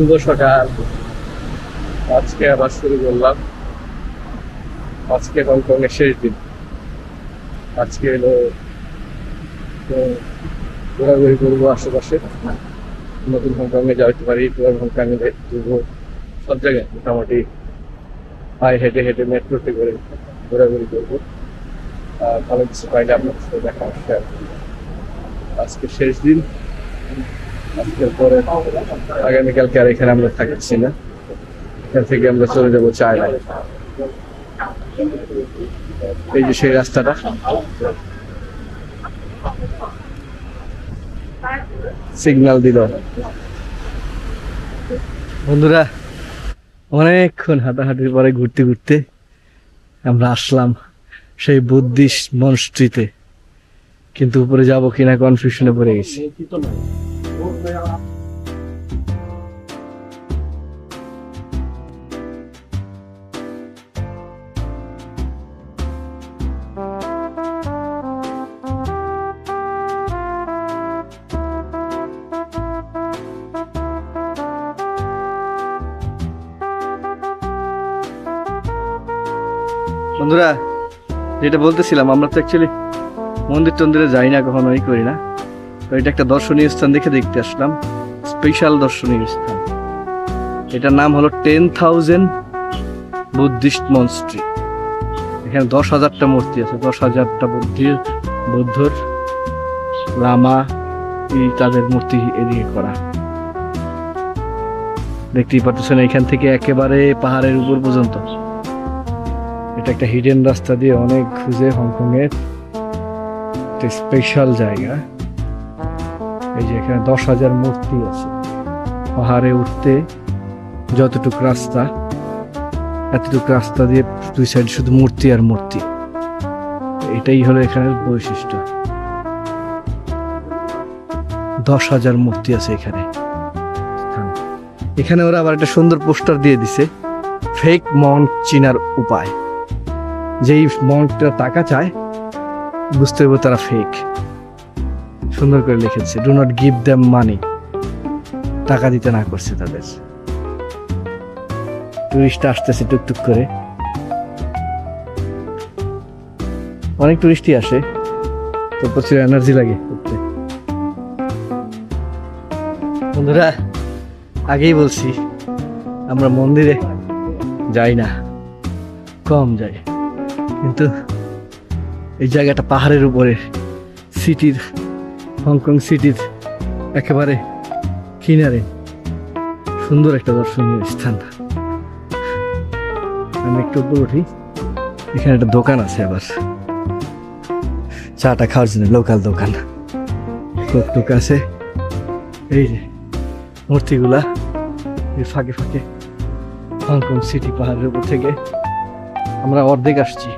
শুভ সকাল। আজকে আবার শুরু করলাম। আজকে হংকং এর শেষ দিন। আজকে হলো ঘোরাঘুরি করবো আশেপাশে। নতুন হংকং এ যাইতে পারি, পুরান হংকং এ ঘুরবো, সব জায়গায় মোটামুটি পায়ে হেঁটে হেঁটে মেট্রোতে করে ঘোরাঘুরি করবো। আর ভালো কিছু পাইলে আপনার সাথে দেখা শেয়ার করবো। আজকে শেষ দিন। আজকের পরে আগামীকালকে আর এখানে আমরা থাকছি না। এখান থেকে আমরা চলে যাবো চায়নায়। এই যে সেই রাস্তাটা, সিগন্যাল দিল। বন্ধুরা, অনেকক্ষণ হাঁটাহাঁটির পরে ঘুরতে ঘুরতে আমরা আসলাম সেই বুদ্ধিস্ট মনস্ট্রিতে, কিন্তু উপরে যাবো কিনা কনফিউশনে পড়ে গেছি। বন্ধুরা, যেটা বলতেছিলাম, আমরা তো অ্যাকচুয়ালি মন্দির টন্দিরে যাই না, কখনোই করি না। তো এটা একটা দর্শনীয় স্থান দেখে দেখতে আসলাম, স্পেশাল দর্শনীয় স্থান। এটার নাম হলো 10,000 বুদ্ধিস্ট মনস্ট্রি। এখানে 10,000টা মূর্তি আছে, 10,000টা বুদ্ধর লামা তাদের মূর্তি এদিকে করা। দেখতেই পাচ্ছেন এখান থেকে একেবারে পাহাড়ের উপর পর্যন্ত। এটা একটা হিডেন রাস্তা দিয়ে অনেক খুঁজে হংকং এর একটা স্পেশাল জায়গা। এই যে এখানে 10,000 মূর্তি আছে। পাহাড়ে উঠতে যতটুকু রাস্তা, এতটুকু রাস্তা দিয়ে দুই সাইড শুধু মূর্তি আর মূর্তি। এটাই হলো এখানের বৈশিষ্ট্য। 10,000 মূর্তি আছে এখানে। এখানে ওরা আবার একটা সুন্দর পোস্টার দিয়ে দিছে, ফেক মঙ্ক চিনার উপায়। যেই মঙ্কটা টাকা চায়, বুঝতে হবে তারা ফেক। সুন্দর করে লিখেছে, ডু নট গিভ দেম মানি। টাকা দিতে না করছে তাদের। টুরিস্ট আসতেছে টুকটুক করে, অনেক টুরিস্টই আসে, তো প্রচুর এনার্জি লাগে ঘুরতে। বন্ধুরা, আগেই বলছি আমরা মন্দিরে যাই না, কম যাই, কিন্তু এই জায়গাটা পাহাড়ের উপরে, সিটির, হংকং সিটির একেবারে কিনারে, সুন্দর একটা দর্শনীয় স্থান। আমি একটু উপরে উঠি। এখানে একটা দোকান আছে, আবার চাটা খাওয়ার জন্য লোকাল দোকান টুক আছে। এই যে মূর্তিগুলা এই ফাঁকে ফাঁকে হংকং সিটি পাহাড়ের উপর থেকে আমরা অর্ধেক আসছি,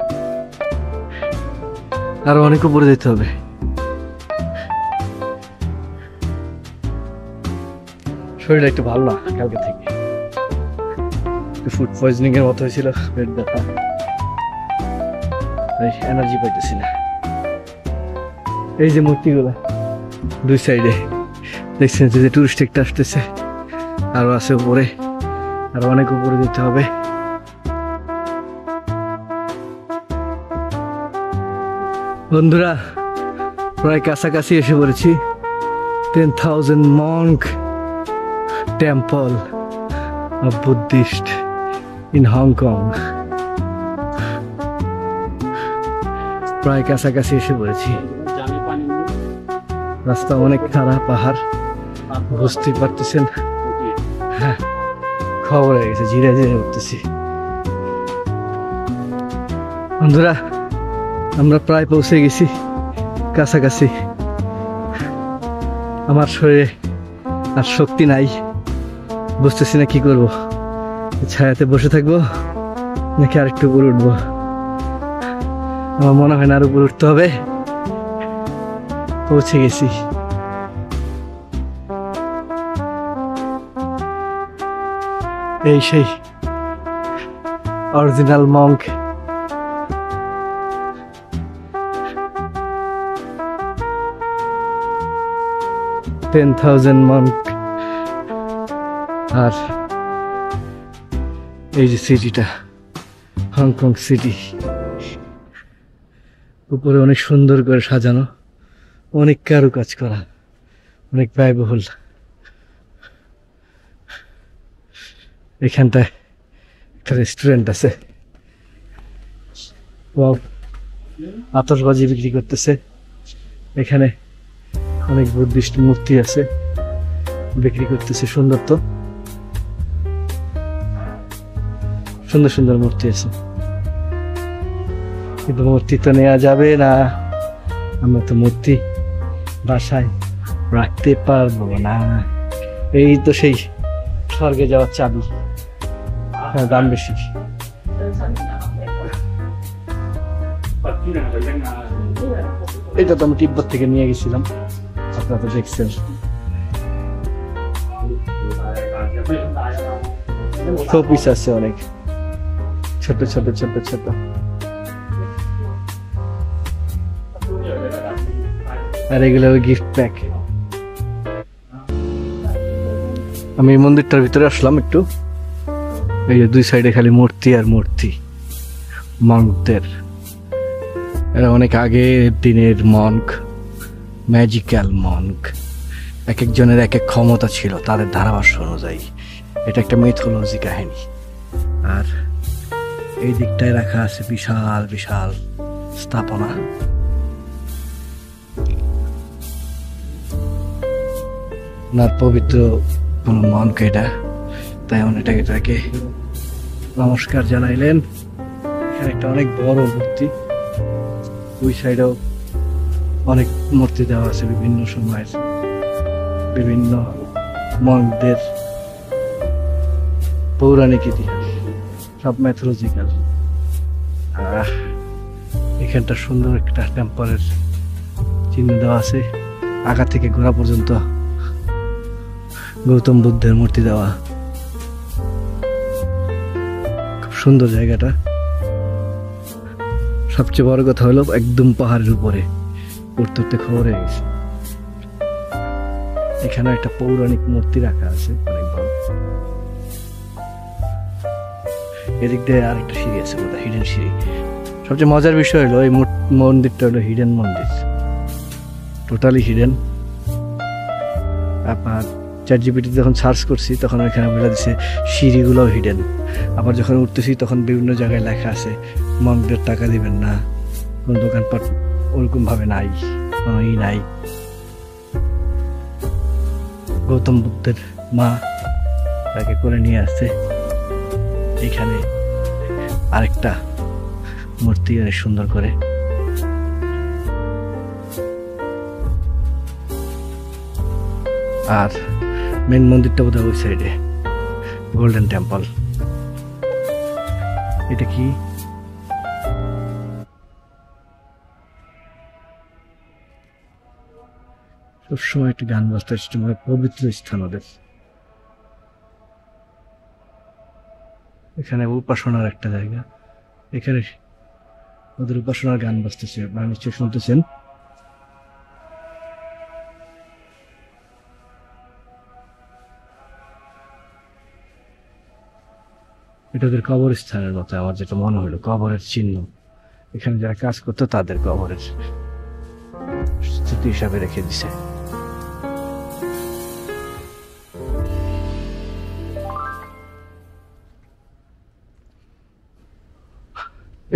আরো অনেক উপরে যেতে হবে। শরীরটা একটু ভালো না কালকে থেকে, ফুড পয়জনিং এর মতো হয়েছিল, পেট ব্যথা, এনার্জি পাইতেছি না। এই যে মূর্তিগুলা দুই সাইডে দেখছেন, যে টুরিস্ট একটা আসতেছে, আরো আছে উপরে, আরো অনেক উপরে যেতে হবে। বন্ধুরা, প্রায় কাছাকাছি এসে পড়েছি। 10,000 Monk temple of Buddhist in Hong Kong. প্রায় কাছাকাছি এসে পড়েছি। রাস্তা অনেক খারাপ, পাহাড়, বুঝতেই পারতেছেন। হ্যাঁ, খবর হয়ে গেছে, ধীরে ধীরে উঠতেছি। বন্ধুরা, আমরা প্রায় পৌঁছে গেছি কাছাকাছি। আমার শরীরে আর শক্তি নাই, বুঝতেছি না কি করবো। ছায়াতে বসে থাকবো নাকি আর একটু উপরে উঠবো। আমার মনে হয় না আর উপরে উঠতে হবে। পৌঁছে গেছি। এই সেই অরিজিনাল মঙ্ক। 10,000 monk আর এই যে সিটিটা, হংকং সিটি, উপরে অনেক সুন্দর করে সাজানো, অনেক কারুকাজ করা, অনেক ব্যয়বহুল। এখানটায় একটা রেস্টুরেন্ট আছে, আতশবাজি বিক্রি করতেছে। এখানে অনেক বুদ্ধিস্ট মূর্তি আছে, বিক্রি করতেছে। সুন্দর তো, সুন্দর সুন্দর মূর্তি আছে, কিন্তু মূর্তি তো নেওয়া যাবে না, আমরা তো মূর্তি বাসায় রাখতে পারবো না। এই তো সেই স্বর্গে যাওয়ার চাবি, দাম বেশি। এটা তো আমি তিব্বত থেকে নিয়ে গেছিলাম, আপনারা তো দেখছেন। শোপিস আছে অনেক, ছোট ছোট ছোট ছোট। আর এগুলো গিফট প্যাক। আমি এই মন্দিরটার ভিতরে আসলাম একটু। এই যে দুই সাইডে খালি মূর্তি আর মূর্তি, মঙ্কদের। এরা অনেক আগের দিনের মঙ্ক, ম্যাজিক্যাল মঙ্ক। এক একজনের এক এক ক্ষমতা ছিল তাদের ধারাভাষ্য অনুযায়ী। এটা একটা মিথোলজি কাহিনী। আর এই দিকটায় রাখা আছে বিশাল বিশাল স্থাপনা। ওনার পবিত্র কোন মনকে এটা, তাই এটাকে নমস্কার জানাইলেন। এখানে একটা অনেক বড় মূর্তি, ওই সাইডেও অনেক মূর্তি দেওয়া আছে বিভিন্ন সময়ের, বিভিন্ন মনদের পৌরাণিক ইতিহাস, সব ম্যাথোলজিক্যাল। এখানটা সুন্দর একটা টেম্পলের চিহ্ন দেওয়া আছে, আগা থেকে গোড়া পর্যন্ত গৌতম বুদ্ধের মূর্তি দেওয়া। খুব সুন্দর জায়গাটা। সবচেয়ে বড় কথা হলো একদম পাহাড়ের উপরে, উঠতে উঠতে খবর হয়ে গেছে। এখানে একটা পৌরাণিক মূর্তি রাখা আছে অনেক বড়। এদিক দিয়ে আরেকটা সিঁড়ি আছে, বোধহয় হিডেন সিঁড়ি। সবচেয়ে মজার বিষয় হলো এই মন্দিরটা হলো হিডেন মন্দির, টোটালি হিডেন। আপনার চ্যাটজিপিটি যখন সার্চ করছি তখন ওইখানে বলে দিচ্ছে সিঁড়িগুলোও হিডেন। আবার যখন উঠতেছি তখন বিভিন্ন জায়গায় লেখা আছে মঙ্কদের টাকা দিবেন না, কোনো দোকানপাট ওরকম ভাবে নাই, কোনো নাই। গৌতম বুদ্ধের মা তাকে করে নিয়ে আসছে। এখানে আরেকটা মূর্তি অনেক সুন্দর করে। আর মেন মন্দিরটা বোধহয় ওই সাইডে, গোল্ডেন টেম্পল। এটা কি সবসময় একটি গান বাজতে, পবিত্র স্থান ওদের। এখানে উপাসনার একটা জায়গা, এখানে ওদের উপাসনার গান বাজতেছে, আপনারা নিশ্চয়ই শুনতেছেন। এটা ওদের কবরস্থানের মতো আমার যেটা মনে হলো, কবরের চিহ্ন। এখানে যারা কাজ করতো তাদের কবরের স্মৃতি হিসাবে রেখে দিছে।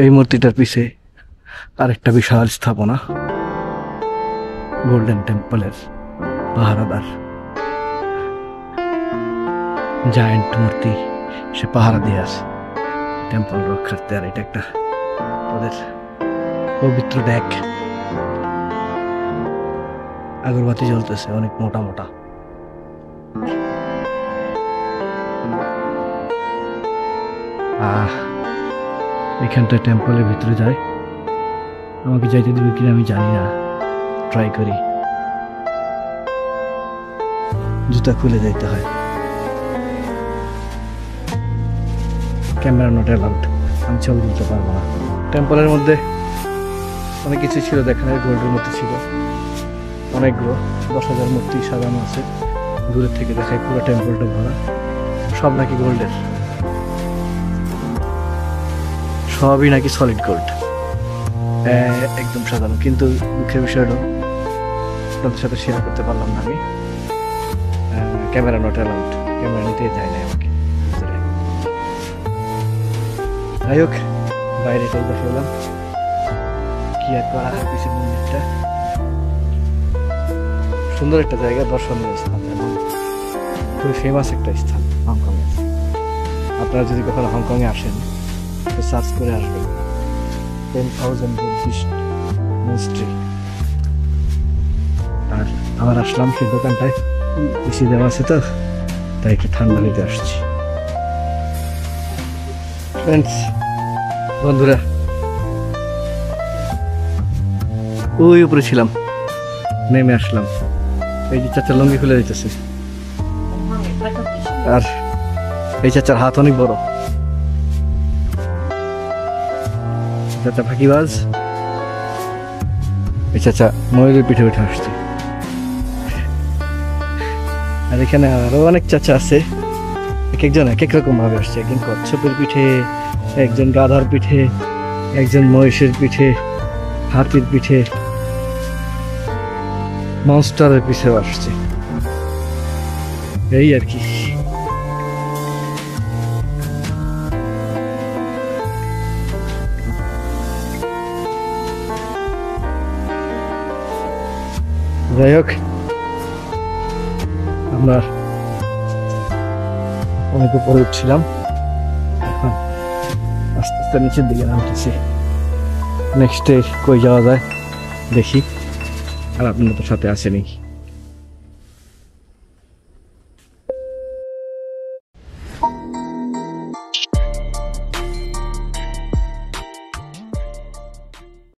এই মূর্তিটার পিছে আরেকটা বিশাল স্থাপনা, গোল্ডেন টেম্পলের পাহারাদার জায়ান্ট মূর্তি, সে পাহারা দিয়ে আছে টেম্পল রক্ষার্থে। আর এটা একটা ওদের পবিত্র ডেক, আগরবাতি জ্বলতেছে অনেক মোটা মোটা। এখানটা টেম্পলের ভিতরে যায়, আমাকে যাইতে দিবে কিনা আমি জানি না, ট্রাই করি। জুতা খুলে যাইতে হয়, ক্যামেরা নট অ্যালাউড, আমি ছবি তুলতে পারবো না। টেম্পলের মধ্যে অনেক কিছু ছিল দেখানোর, গোল্ডের মধ্যে ছিল অনেকগুলো, 10,000 মূর্তি সাজানো আছে। দূরের থেকে দেখায় পুরো টেম্পলটা ভরা। সব নাকি গোল্ডের, সবই নাকি সলিড গোল্ড, একদম সাধারণ। কিন্তু দুঃখের বিষয় হলো আপনাদের সাথে শেয়ার করতে পারলাম না আমি, ক্যামেরা নট অ্যালাউড, ক্যামেরা নিতে যায় না আমাকে ভিতরে। যাই হোক, বাইরেটাই দেখালাম, কি আর করা, পিছে মন্দিরটা সুন্দর একটা জায়গা, দর্শনীয় স্থান এবং খুবই ফেমাস একটা স্থান হংকংয়ে। আপনারা যদি কখনো হংকংয়ে আসেন তো সার্চ করে আসবেন 10,000 বুদ্ধিস্ট মনস্ট্রি। আর আবার আসলাম সেই দোকানটায়, বেশি দেওয়া আছে তো, তাই একটু ঠান্ডা হইতে আসছি। ফ্রেন্ডস, বন্ধুরা, ওই উপরে ছিলাম, নেমে আসলাম। এই যে চাচার লঙ্গি খুলে দিতেছে, আর এই চাচার হাত অনেক বড়, চাচা ফাঁকিবাজ। এই চাচা ময়ূরের পিঠে উঠে আসছে। আর এখানে আরো অনেক চাচা আছে, এক একজন এক এক রকম ভাবে আসছে। একজন কচ্ছপের পিঠে, একজন গাধার পিঠে, একজন মহিষের পিঠে, হাতির পিঠে, মনস্টারের পিঠেও আসছে। এই আর কি। যাই হোক, আমরা অনেক উপরে উঠছিলাম, এখন আস্তে আস্তে নিচের দিকে নামতেছি। নেক্সট ডে কই যাওয়া যায় দেখি, আর আপনাদের সাথে আসেনি।